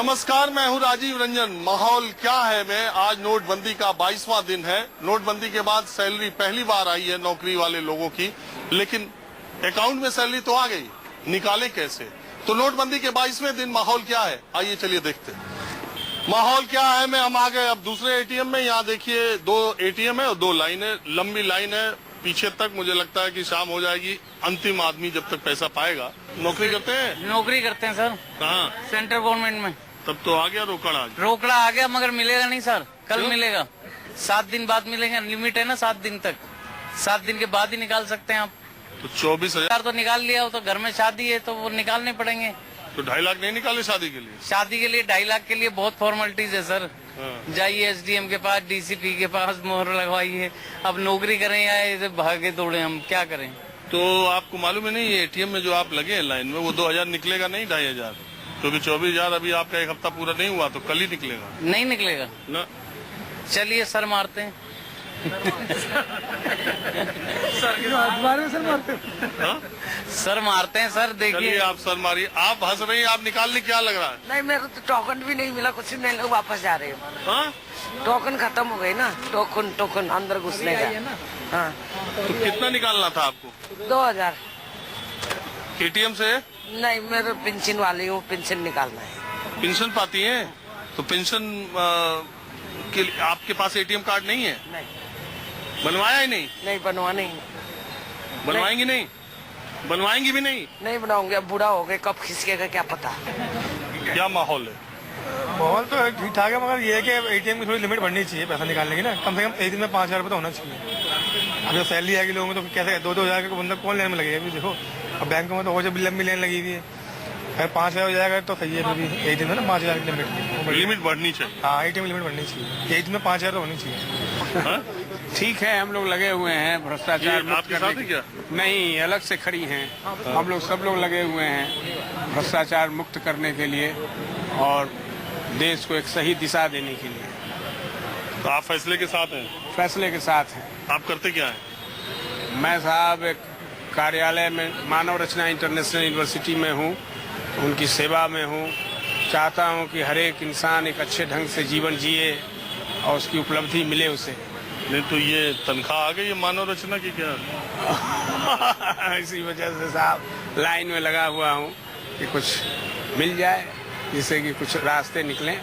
नमस्कार, मैं हूं राजीव रंजन। माहौल क्या है में आज नोटबंदी का 22वां दिन है। नोटबंदी के बाद सैलरी पहली बार आई है नौकरी वाले लोगों की, लेकिन अकाउंट में सैलरी तो आ गई, निकाले कैसे? तो नोटबंदी के 22वें दिन माहौल क्या है, आइए चलिए देखते हैं। माहौल क्या है में हम आ गए अब दूसरे एटीएम में। यहाँ देखिए 2 एटीएम है और 2 लाइनें, लंबी लाइन है पीछे तक। मुझे लगता है कि शाम हो जाएगी, अंतिम आदमी जब तक पैसा पाएगा। नौकरी करते हैं? नौकरी करते हैं सर। कहाँ? सेंट्रल गवर्नमेंट में। तब तो आ गया रोकड़ा आज। रोकड़ा आ गया मगर मिलेगा नहीं सर, कल क्यों? मिलेगा। 7 दिन बाद मिलेगा, लिमिट है ना 7 दिन तक। 7 दिन के बाद ही निकाल सकते हैं आप। तो 24,000 तो निकाल लिया, तो घर में शादी है तो वो निकालने पड़ेंगे। तो 2.5 लाख नहीं निकाले शादी के लिए? शादी के लिए 2.5 लाख के लिए बहुत फॉर्मेलिटीज है सर। हाँ। जाइए एसडीएम के पास, डीसीपी के पास, मोहर लगवाइए। अब नौकरी करें या ऐसे भागे दौड़े, हम क्या करें? तो आपको मालूम है नहीं, ये एटीएम में जो आप लगे हैं लाइन में, वो 2,000 निकलेगा नहीं, 2,500, क्योंकि 24,000 अभी आपका 1 हफ्ता पूरा नहीं हुआ, तो कल ही निकलेगा। नहीं निकलेगा ना? चलिए सर मारते हैं। हाँ? सर मारते हैं सर, चलिए देखिए। आप सर मारिए। आप हंस रही हैं, आप निकालने क्या लग रहा है? नहीं, मेरे को तो टोकन भी नहीं मिला, कुछ नहीं, लोग वापस जा रहे हैं। हाँ? टोकन खत्म हो गई ना, टोकन अंदर घुसने का। हाँ। तो कितना निकालना था आपको? 2,000। एटीएम से? नहीं, मेरे पेंशन वाली हूँ, पेंशन निकालना है। पेंशन पाती हैं? तो पेंशन के लिए आपके पास एटीएम कार्ड नहीं है? नहीं, बनवाया ही नहीं? नहीं बनवानी। बनवाएंगी नहीं? बनवाएंगी भी नहीं? नहीं बनाऊंगे, अब बूढ़ा हो गए, कब खिसकेगा क्या पता। क्या माहौल है? माहौल तो ठीक ठाक है, मगर ये है कि एटीएम की थोड़ी लिमिट बढ़नी चाहिए पैसा निकालने की ना। कम से कम एक दिन में 5,000 रुपये तो होना चाहिए। अब जो सैलरी आएगी लोगों में, तो कैसे 2-2 हज़ार का बंदा कौन लेने में लगेगा? अभी देखो, अब बैंकों में तो हो जब लंबी लाइन लगी हुई है। अगर 5,000 हो जाएगा तो सही है। फिर भी एक दिन में ना 5,000 की लिमिट बढ़नी चाहिए। हाँ, एटीएम लिमिट बढ़नी चाहिए। एक दिन में 5,000 तो होनी चाहिए। हाँ? ठीक है, हम लोग लगे हुए हैं भ्रष्टाचार मुक्त आपके करने साथ ही क्या? नहीं, अलग से खड़ी हैं। हम लोग सब लोग लगे हुए हैं भ्रष्टाचार मुक्त करने के लिए और देश को एक सही दिशा देने के लिए। तो आप फैसले के साथ हैं? फैसले के साथ हैं। आप करते क्या है? मैं साहब एक कार्यालय में मानव रचना इंटरनेशनल यूनिवर्सिटी में हूँ, उनकी सेवा में हूँ। चाहता हूँ कि हर एक इंसान एक अच्छे ढंग से जीवन जिए और उसकी उपलब्धि मिले उसे। नहीं तो ये तनख्वाह आ गई है मानव रचना की क्या? इसी वजह से साहब लाइन में लगा हुआ हूँ कि कुछ मिल जाए, जिससे कि कुछ रास्ते निकलें।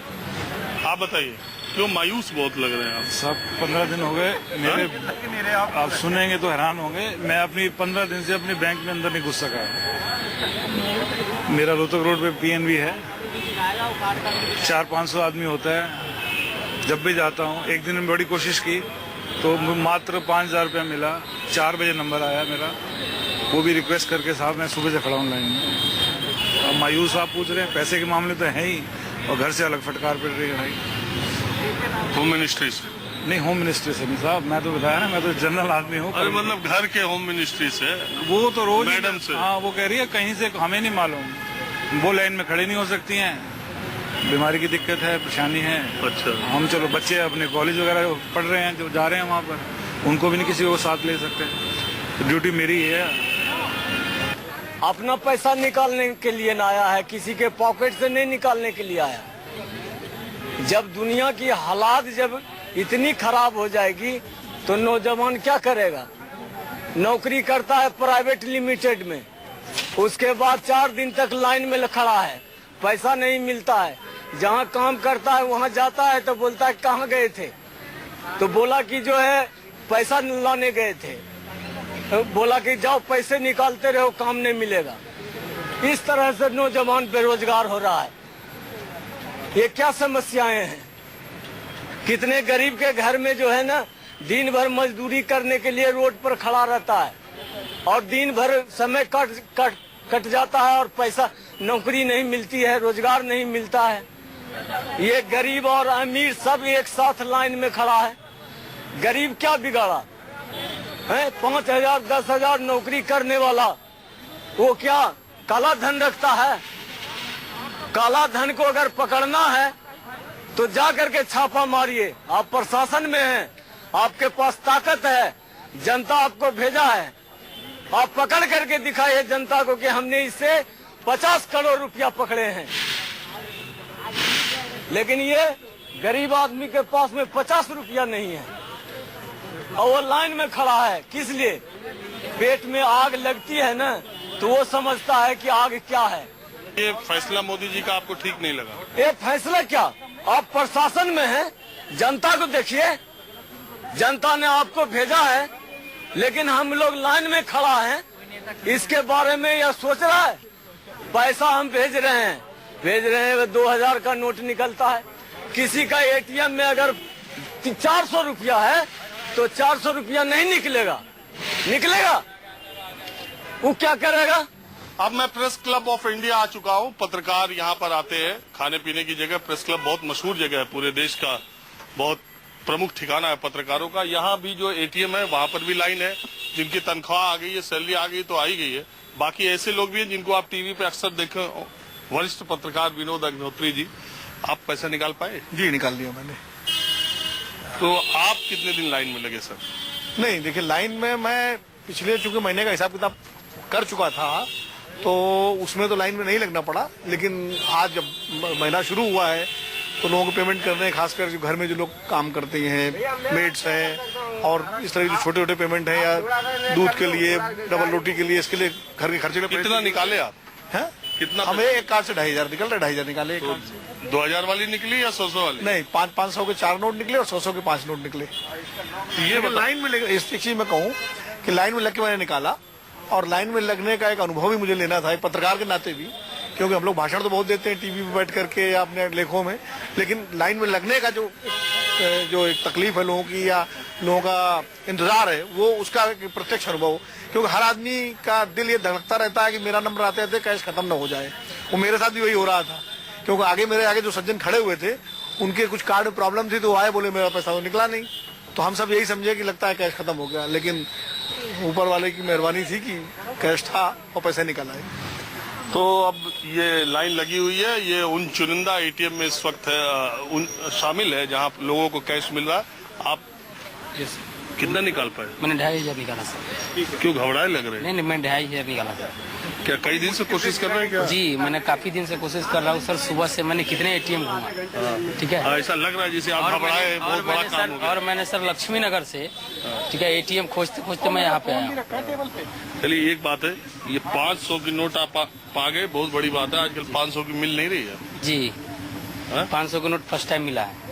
आप बताइए, क्यों मायूस बहुत लग रहे हैं आप? सब 15 दिन हो गए मेरे। आप सुनेंगे तो हैरान होंगे। मैं अपनी 15 दिन से अपने बैंक में अंदर नहीं घुस सका। मेरा रोहतक रोड पे पीएनबी है, 400-500 आदमी होता है। जब भी जाता हूँ, एक दिन में बड़ी कोशिश की तो मात्र 5,000 रुपया मिला। 4 बजे नंबर आया मेरा, वो भी रिक्वेस्ट करके, साहब मैं सुबह से खड़ा हूँ लाइन में। अब मायूस आप पूछ रहे हैं, पैसे के मामले तो है ही, और घर से अलग फटकार पड़ रही है भाई। होम मिनिस्ट्री से? नहीं, होम मिनिस्ट्री से नहीं साहब, मैं तो बताया ना, मैं तो जनरल आदमी हूँ। अरे मतलब घर के होम मिनिस्ट्री से? वो तो रोज मैडम से? हाँ, वो कह रही है कहीं से, हमें नहीं मालूम। वो लाइन में खड़े नहीं हो सकती हैं, बीमारी की दिक्कत है, परेशानी है। अच्छा। हम चलो बच्चे अपने कॉलेज वगैरह पढ़ रहे हैं, जो जा रहे हैं वहाँ पर, उनको भी नहीं किसी को साथ ले सकते। तो ड्यूटी मेरी है। अपना पैसा निकालने के लिए ना आया है, किसी के पॉकेट से नहीं निकालने के लिए आया। जब दुनिया की हालात जब इतनी खराब हो जाएगी तो नौजवान क्या करेगा? नौकरी करता है प्राइवेट लिमिटेड में, उसके बाद 4 दिन तक लाइन में खड़ा है, पैसा नहीं मिलता है। जहाँ काम करता है वहाँ जाता है तो बोलता है कहाँ गए थे? तो बोला कि जो है पैसा लाने गए थे। तो बोला कि जाओ पैसे निकालते रहो, काम नहीं मिलेगा। इस तरह से नौजवान बेरोजगार हो रहा है। ये क्या समस्याएं हैं? कितने गरीब के घर में जो है ना, दिन भर मजदूरी करने के लिए रोड पर खड़ा रहता है और दिन भर समय कट जाता है और पैसा, नौकरी नहीं मिलती है, रोजगार नहीं मिलता है। ये गरीब और अमीर सब एक साथ लाइन में खड़ा है। गरीब क्या बिगाड़ा है? 5,000 10,000 नौकरी करने वाला वो क्या काला धन रखता है? काला धन को अगर पकड़ना है तो जा करके छापा मारिए। आप प्रशासन में हैं, आपके पास ताकत है, जनता आपको भेजा है, आप पकड़ करके दिखाइए जनता को कि हमने इससे 50 करोड़ रुपया पकड़े हैं। लेकिन ये गरीब आदमी के पास में 50 रुपया नहीं है और वो लाइन में खड़ा है। किस लिए? पेट में आग लगती है ना, तो वो समझता है कि आग क्या है। ये फैसला मोदी जी का आपको ठीक नहीं लगा? ये फैसला क्या, आप प्रशासन में हैं, जनता को देखिए, जनता ने आपको भेजा है, लेकिन हम लोग लाइन में खड़ा हैं। इसके बारे में यह सोच रहा है? पैसा हम भेज रहे हैं 2000 का नोट निकलता है। किसी का एटीएम में अगर 400 रुपया है तो 400 रुपया नहीं निकलेगा, वो क्या करेगा? अब मैं प्रेस क्लब ऑफ इंडिया आ चुका हूँ। पत्रकार यहाँ पर आते हैं खाने पीने की जगह। प्रेस क्लब बहुत मशहूर जगह है, पूरे देश का बहुत प्रमुख ठिकाना है पत्रकारों का। यहाँ भी जो एटीएम है वहाँ पर भी लाइन है। जिनकी तनख्वाह आ गई है, सैलरी आ गई तो आई गई है। बाकी ऐसे लोग भी हैं जिनको आप टीवी पे अक्सर देखे। वरिष्ठ पत्रकार विनोद अग्निहोत्री जी, आप पैसा निकाल पाए? जी निकाल लिया मैंने। तो आप कितने दिन लाइन में लगे सर? नहीं देखिए, लाइन में मैं पिछले चूंकि महीने का हिसाब किताब कर चुका था तो उसमें तो लाइन में नहीं लगना पड़ा, लेकिन आज जब महीना शुरू हुआ है तो लोगों को पेमेंट करने हैं, खासकर जो घर में जो लोग काम करते हैं, मेड्स हैं और इस तरह के जो छोटे छोटे पेमेंट हैं या दूध के लिए, डबल रोटी के लिए, इसके लिए घर के खर्चे। कितना निकाले आप? हैं? कितना? हमें एक कार्ड से 2500 निकल रहा है। 2500 निकाले एक कार्ड से। 2000 वाली निकली या 100 वाली? नहीं, 500 के 4 नोट निकले और 100 के 5 नोट निकले। ये लाइन में इस चीज में कहूँ कि लाइन में लग के मैंने निकाला, और लाइन में लगने का एक अनुभव भी मुझे लेना था, एक पत्रकार के नाते भी, क्योंकि हम लोग भाषण तो बहुत देते हैं टीवी पे बैठ करके या अपने लेखों में, लेकिन लाइन में लगने का जो एक तकलीफ है लोगों की या लोगों का इंतजार है, वो उसका एक प्रत्यक्ष अनुभव। क्योंकि हर आदमी का दिल ये धड़कता रहता है कि मेरा नंबर आते आते कैश खत्म न हो जाए। वो मेरे साथ भी वही हो रहा था, क्योंकि मेरे आगे जो सज्जन खड़े हुए थे उनके कुछ कार्ड में प्रॉब्लम थी, तो आए बोले मेरा पैसा तो निकला नहीं। तो हम सब यही समझे कि लगता है कैश खत्म हो गया, लेकिन ऊपर वाले की मेहरबानी थी कि कैश था और पैसे निकल आए। तो अब ये लाइन लगी हुई है, ये उन चुनिंदा एटीएम में इस वक्त है शामिल है जहां लोगों को कैश मिल रहा है। आप कितना निकाल पाए? मैंने 2500 निकाला सर। क्यों घबराए लग रहे हैं? नहीं, मैं 2500 निकाला सर। क्या कई दिन से कोशिश कर रहे हैं क्या? जी, मैंने काफी दिन से कोशिश कर रहा हूँ सर। सुबह से मैंने कितने एटीएम घूमा, ठीक है। ऐसा लग रहा है जैसे आप घबराए, बहुत बड़ा काम हो गया। और मैंने सर लक्ष्मी नगर से, ठीक है, एटीएम खोजते खोजते मैं यहाँ पे आया। चलिए, एक बात है, ये 500 की नोट आप पा गए, बहुत बड़ी बात है। आजकल 500 की मिल नहीं रही है जी। 500 का नोट फर्स्ट टाइम मिला है।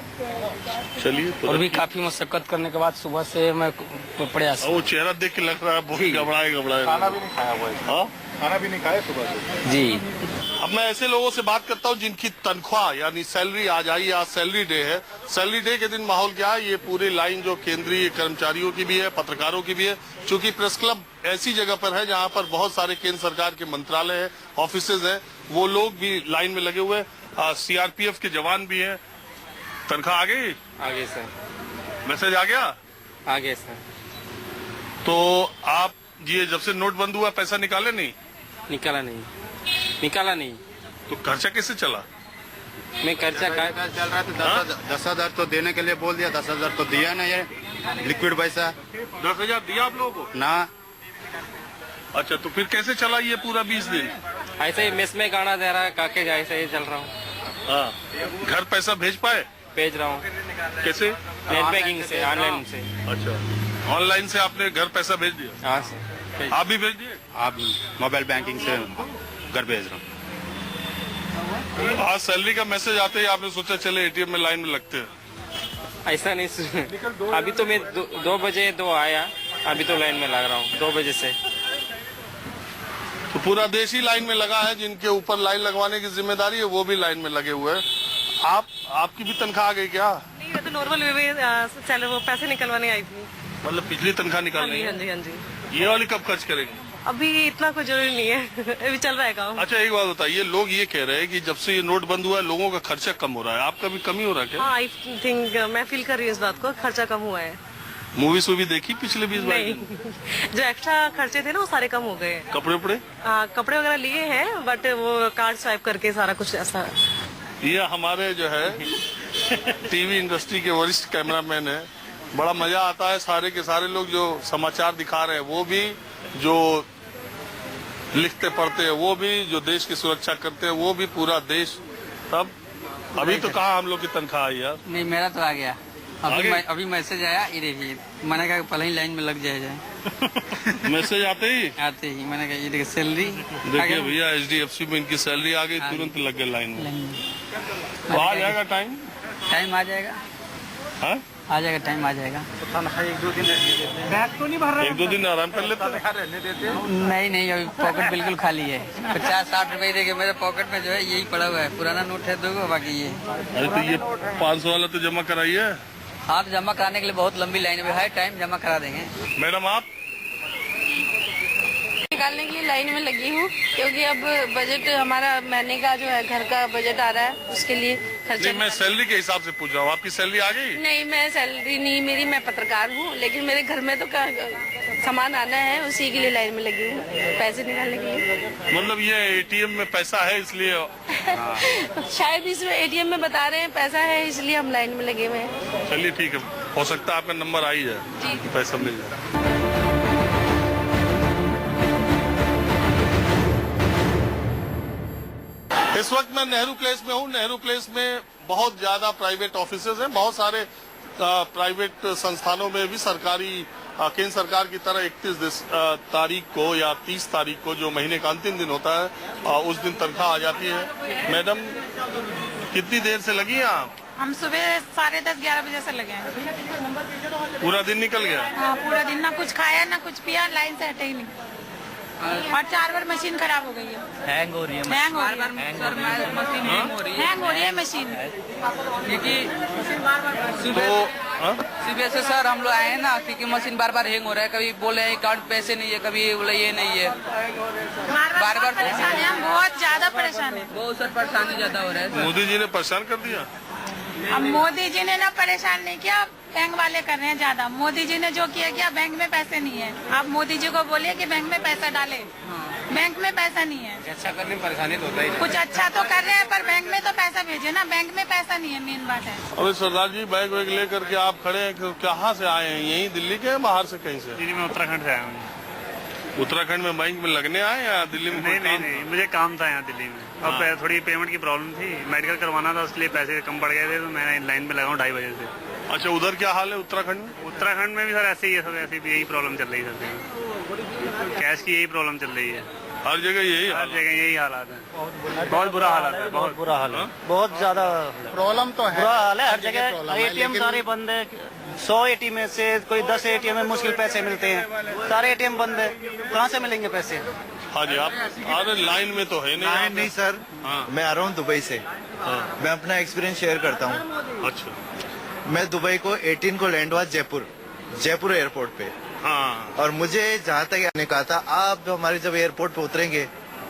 चलिए, और भी काफी मशक्कत करने के बाद सुबह से मैं प्रयास। वो चेहरा देख के लग रहा है बहुत घबराए। खाना भी नहीं खाया हुआ है। खाना भी नहीं खाया सुबह से। जी। अब मैं ऐसे लोगों से बात करता हूं जिनकी तनख्वाह यानी सैलरी आज आई, आज सैलरी डे है। सैलरी डे के दिन माहौल क्या है? ये पूरी लाइन जो केंद्रीय कर्मचारियों की भी है, पत्रकारों की भी है। चूंकि प्रेस क्लब ऐसी जगह पर है जहां पर बहुत सारे केंद्र सरकार के मंत्रालय है, ऑफिसेज है, वो लोग भी लाइन में लगे हुए हैं। सीआरपीएफ के जवान भी हैं। तनख्वाह आ गई? आगे सर। मैसेज आ गया? आगे सर। तो आप ये जब से नोट बंद हुआ पैसा निकाले नहीं? निकाला नहीं। तो खर्चा कैसे चला? मैं खर्चा चल रहा था। 10,000 तो देने के लिए बोल दिया, 10,000 तो दिया नहीं है लिक्विड पैसा। 10,000 दिया आप लोगों को ना? अच्छा, तो फिर कैसे चला ये पूरा 20 दिन? ऐसे ही मेस में गाना दे रहा है, काके ऐसे ही चल रहा हूँ। हाँ, घर पैसा भेज पाए? भेज रहा हूँ। कैसे? नेट बैंकिंग से, ऑनलाइन से। अच्छा, ऑनलाइन से आपने घर पैसा भेज दिया? हाँ सर। आप भी भेज दिए? आप मोबाइल बैंकिंग से घर भेज रहा हूँ। आज सैलरी का मैसेज आते ही आपने सोचा चले एटीएम में लाइन में लगते हैं? ऐसा नहीं, अभी तो मैं 2 बजे आया, अभी तो लाइन में लग रहा हूँ 2 बजे से। तो पूरा देश ही लाइन में लगा है। जिनके ऊपर लाइन लगवाने की जिम्मेदारी है वो भी लाइन में लगे हुए हैं। आपकी भी तनख्वाह आ गई क्या? नहीं, ये तो नॉर्मल वे वो पैसे निकलवाने आई थी। मतलब पिछली तनख्वाह निकालनी है? हाँ जी। ये वाली कब खर्च करेंगे? अभी इतना कोई जरूरी नहीं है। अभी चल रहा है काम। अच्छा, एक बात बताइए, लोग ये कह रहे हैं कि जब से ये नोट बंद हुआ है लोगों का खर्चा कम हो रहा है। आपका भी कमी हो रहा है क्या? हाँ, आई थिंक मैं फील कर रही हूँ इस बात को, खर्चा कम हुआ है। मूवीज भी देखी पिछले 20 बार? नहीं, जो एक्स्ट्रा खर्चे थे ना वो सारे कम हो गए। कपड़े? कपड़े वगैरह लिए हैं, बट वो कार्ड स्वाइप करके सारा कुछ ऐसा। ये हमारे जो है टीवी इंडस्ट्री के वरिष्ठ कैमरामैन है। बड़ा मजा आता है। सारे के सारे लोग जो समाचार दिखा रहे हैं वो भी, जो लिखते पढ़ते हैं वो भी, जो देश की सुरक्षा करते हैं वो भी, पूरा देश। तब अभी तो कहाँ हम लोग की तनख्वाह आई यार। नहीं, मेरा तो आ गया अभी मैसेज आया, ये देखिए, मैंने कहा पहले ही लाइन में लग जाए। मैसेज आते ही मैंने कहा ये देखिए सैलरी। देखिए भैया HDFC में इनकी सैलरी आ गई, तुरंत लग गए लाइन में। तो आ जाएगा टाइम आ जाएगा, हाँ आ जाएगा, टाइम आ जाएगा। एक दो दिन आराम कर लेते। नहीं, अभी पॉकेट बिल्कुल खाली है। 50-60 रुपए देखिए मेरे पॉकेट में जो है यही पड़ा हुआ है, पुराना नोट है 2 बाकी ये। अरे तो ये 500 वाला तो जमा कराइए। हाँ, तो जमा कराने के लिए बहुत लंबी लाइन में है, टाइम जमा करा देंगे। मैडम आप निकालने के लिए लाइन में लगी हूँ, क्योंकि अब बजट हमारा महीने का जो है घर का बजट आ रहा है, उसके लिए खर्चा। नहीं, मैं सैलरी के हिसाब से पूछ रहा हूँ, आपकी सैलरी आ गई? नहीं, मैं सैलरी नहीं मेरी, मैं पत्रकार हूँ, लेकिन मेरे घर में तो सामान आना है, उसी के लिए लाइन में लगी हूँ, पैसे निकालने के लिए। मतलब ये ATM में पैसा है इसलिए? शायद इसमें ATM में बता रहे हैं पैसा है, इसलिए हम लाइन में लगे हुए हैं। चलिए ठीक है, हो सकता है आपका नंबर आई है, पैसा मिल जाए। इस वक्त मैं नेहरू प्लेस में हूँ। नेहरू प्लेस में बहुत ज्यादा प्राइवेट ऑफिसेज हैं, बहुत सारे प्राइवेट संस्थानों में भी सरकारी केंद्र सरकार की तरह 31 तारीख को या 30 तारीख को, जो महीने का अंतिम दिन होता है, उस दिन तनख्वाह आ जाती है। मैडम कितनी देर से लगी हैं आप? हम सुबह 10:30-11 बजे से लगे हैं। पूरा दिन निकल गया? हाँ, पूरा दिन, ना कुछ खाया ना कुछ पिया, लाइन से हटे ही नहीं। और 4 बार मशीन खराब हो गई है, हैंग हो रही है हैंग हो रही है मशीन। सुबह से सर हम लोग आए हैं ना, क्योंकि मशीन बार हैंग हो रहा है, कभी बोले अकाउंट पैसे नहीं है, कभी बोले ये नहीं है, बार परेशान है, हम बहुत ज्यादा परेशान है। बहुत सर परेशानी ज्यादा हो रहा है। मोदी जी ने परेशान कर दिया। अब मोदी जी ने ना परेशान नहीं किया, बैंक वाले कर रहे हैं ज्यादा। मोदी जी ने जो किया बैंक में पैसे नहीं है। आप मोदी जी को बोलिए कि बैंक में पैसा डाले, बैंक में पैसा नहीं है। अच्छा करने में परेशानी तो होता ही कुछ अच्छा तो कर रहे हैं, पर बैंक में तो पैसा भेजे ना, बैंक में पैसा नहीं है, मेन बात है। अरे सरदार जी, बैग वैग लेकर के आप खड़े हैं, कहाँ से आए हैं? यहीं दिल्ली के, बाहर से कहीं से? दिल्ली में, उत्तराखंड से आया हूँ। उत्तराखंड में बैंक में लगने आए या दिल्ली में? नहीं, मुझे काम था यहाँ दिल्ली में। अब थोड़ी पेमेंट की प्रॉब्लम थी, मेडिकल करवाना था, इसलिए पैसे कम पड़ गए थे, तो मैं लाइन में लगा हूँ 2:30 बजे से। अच्छा, उधर क्या हाल है उत्तराखंड में? उत्तराखंड में भी सर ऐसे ही है, सब ऐसी भी यही प्रॉब्लम चल रही है सर, कैश की यही प्रॉब्लम चल रही है। हर जगह यही हालात है, बहुत बुरा हालात है, बहुत बुरा हाल है, बहुत ज्यादा प्रॉब्लम तो है, बुरा हाल है। हर जगह ATM सारे बंद है, 100 ATM में से कोई 10 ATM में मुश्किल पैसे मिलते हैं, सारे ATM बंद है, कहाँ से मिलेंगे पैसे? हाँ जी, आप अरे लाइन में तो है नहीं? नहीं सर, मैं आ रहा हूँ दुबई से। मैं अपना एक्सपीरियंस शेयर करता हूँ। अच्छा। मैं दुबई को 18 को लैंड हुआ जयपुर एयरपोर्ट पे। हाँ। और मुझे जहाँ तक ने कहा था, आप हमारे जब एयरपोर्ट पे उतरेंगे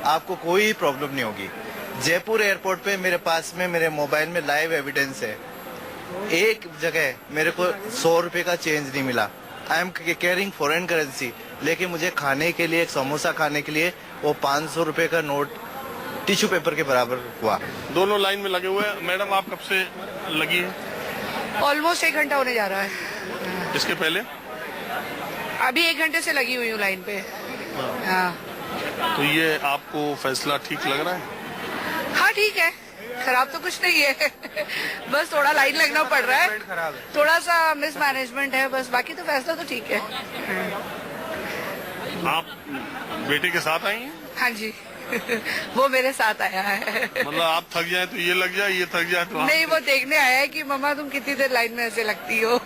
आपको कोई प्रॉब्लम नहीं होगी। जयपुर एयरपोर्ट पे मेरे पास में मेरे मोबाइल में लाइव एविडेंस है, एक जगह मेरे को 100 रुपए का चेंज नहीं मिला। I am carrying foreign currency, लेकिन मुझे खाने के लिए, एक समोसा खाने के लिए वो 500 रुपए का नोट टिश्यू पेपर के बराबर हुआ। दोनों लाइन में लगे हुए हैं। मैडम आप कब से लगी है? ऑलमोस्ट 1 घंटा होने जा रहा है। इसके पहले? अभी 1 घंटे से लगी हुई हूँ लाइन पे। हाँ। तो ये आपको फैसला ठीक लग रहा है? हाँ ठीक है, खराब तो कुछ नहीं है बस थोड़ा लाइन लगना पड़ रहा है, थोड़ा सा मिसमैनेजमेंट है बस, बाकी तो फैसला तो ठीक है। आप बेटे के साथ आई हैं? हाँ जी वो मेरे साथ आया है। मतलब आप थक जाए तो ये लग जाए, ये थक जाए तो नहीं, वो देखने आया है कि मम्मा तुम कितनी देर लाइन में ऐसे लगती हो